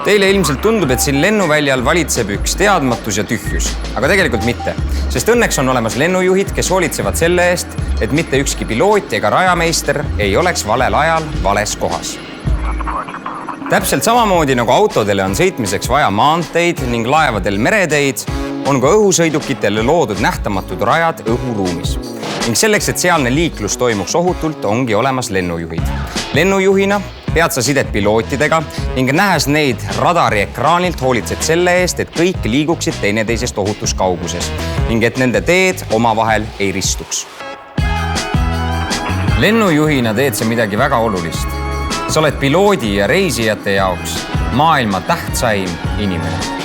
Teile ilmselt tundub, et siin lennuväljal valitseb üks teadmatus ja tühjus, aga tegelikult mitte, sest õnneks on olemas lennujuhid, kes hoolitsevad selle eest, et mitte ükski piloot ega rajameister ei oleks valel ajal vales kohas. Täpselt samamoodi nagu autodele on sõitmiseks vaja maanteid ning laevadel mereteid, on ka õhusõidukitele loodud nähtamatud rajad õhuruumis. Ning selleks, et sealne liiklus toimuks ohutult, ongi olemas lennujuhid. Lennujuhina pead sa sidet pilootidega ning nähes neid radari ekraanilt hoolitsed selle eest, et kõik liiguksid teineteisest ohutus kauguses ning et nende teed omavahel ei ristuks. Lennujuhina teed sa midagi väga olulist. Sa oled piloodi ja reisijate jaoks maailma tähtsaim inimene.